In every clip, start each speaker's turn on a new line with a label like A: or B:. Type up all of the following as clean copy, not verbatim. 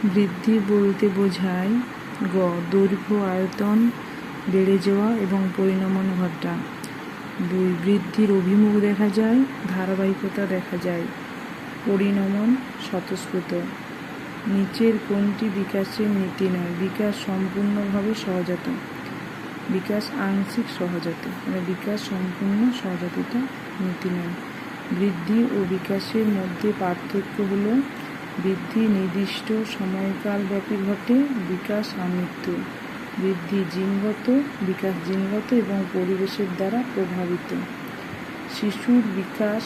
A: বৃদ্ধি বলতে বোঝায় গ দৈর্ঘ্য আয়তন বেড়ে যাওয়া এবং পরিণমন ঘটা। 2 বৃদ্ধির অভিমুখ দেখা যায়, ধারাবাহিকতা দেখা যায়, পরিণমন স্বতঃস্ফূর্ত। নিচের কোনটি বিকাশের নীতি নয়? বিকাশ সম্পূর্ণভাবে সহজাত, বিকাশ আংশিক সহজাত, বিকাশ সম্পূর্ণ সহজাতটা নীতি নয়। বৃদ্ধি ও বিকাশের মধ্যে পার্থক্য হল বৃদ্ধি নির্দিষ্ট সময়কাল ব্যাপী ঘটে, বিকাশ আমৃত্যু। বৃদ্ধি জিনগত, বিকাশ জিনগত এবং পরিবেশের দ্বারা প্রভাবিত। শিশুর বিকাশ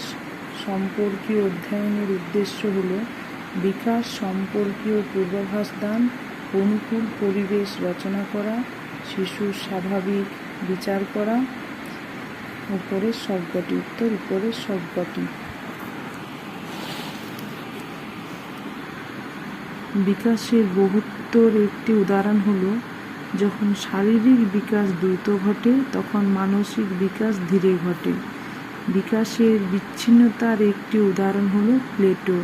A: সম্পর্কীয় অধ্যয়নের উদ্দেশ্য হল বিকাশ সম্পর্কীয় পূর্বাভাস দান, অনুকূল পরিবেশ রচনা করা, শিশুর স্বাভাবিক বিচার করা। উপরের সবকটি উত্তর, উপরের সবকটি। বিকাশের বহুত্বর একটি উদাহরণ হল যখন শারীরিক বিকাশ দ্রুত ঘটে তখন মানসিক বিকাশ ধীরে ঘটে। বিকাশের বিচ্ছিন্নতার একটি উদাহরণ হল প্লেটো।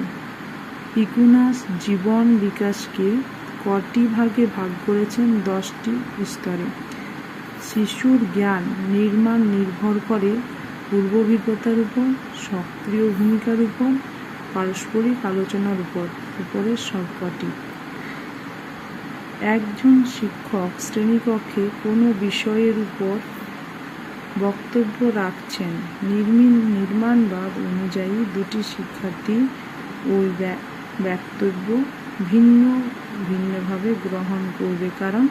A: পিকুনাস জীবন বিকাশকে কটি ভাগে ভাগ করেছেন? 10টি স্তরে। শিশুর জ্ঞান নির্মাণ নির্ভর করে পূর্বাভিজ্ঞতার উপর, সক্রিয় ভূমিকার উপর, পারস্পরিক আলোচনার উপর। উপরের সবকটি। একজন শিক্ষক শ্রেণীকক্ষে কোনো বিষয়ের উপর বক্তব্য রাখছেন। নির্মাণবাদ অনুযায়ী দুটি শিক্ষার্থী ওই বক্তব্য ভিন্ন ভিন্নভাবে গ্রহণ করবে, কারণ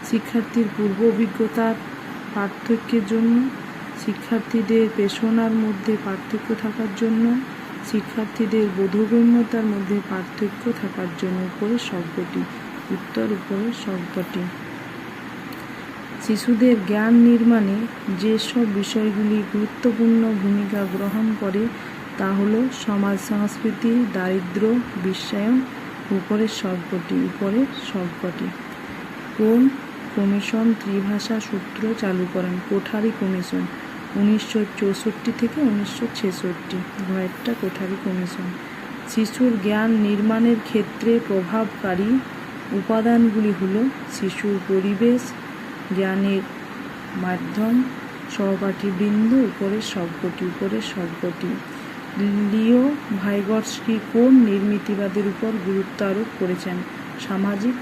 A: শিক্ষার্থীর পূর্ব অভিজ্ঞতার পার্থক্যের জন্য, শিক্ষার্থীদের পেশনার মধ্যে পার্থক্য থাকার জন্য, শিক্ষার্থীদের বোধগম্যতার মধ্যে পার্থক্য থাকার জন্য। উপরে সবকটি উত্তর, উপরে সবকটি। শিশুদের জ্ঞান নির্মাণে যেসব বিষয়গুলি গুরুত্বপূর্ণ ভূমিকা গ্রহণ করে তা হল সমাজ সংস্কৃতি, দারিদ্র্য, বিশ্বায়ন। উপরের সবকটি, উপরের সবকটি। কোন কমিশন ত্রিভাষা সূত্র চালু করেন? কোঠারি কমিশন, 1964 থেকে 1966। ঘয়েরটা কোঠারি কমিশন। শিশুর জ্ঞান নির্মাণের ক্ষেত্রে প্রভাবকারী উপাদানগুলি হল শিশুর পরিবেশ, জ্ঞানের মাধ্যম, সহপাঠীবৃন্দ। উপরের সবকটি, উপরের সবকটি। লিও ভাইগটস্কি কোন নির্মিতিবাদের উপর গুরুত্ব আরোপ করেছেন? সামাজিক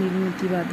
A: নির্মিতিবাদ।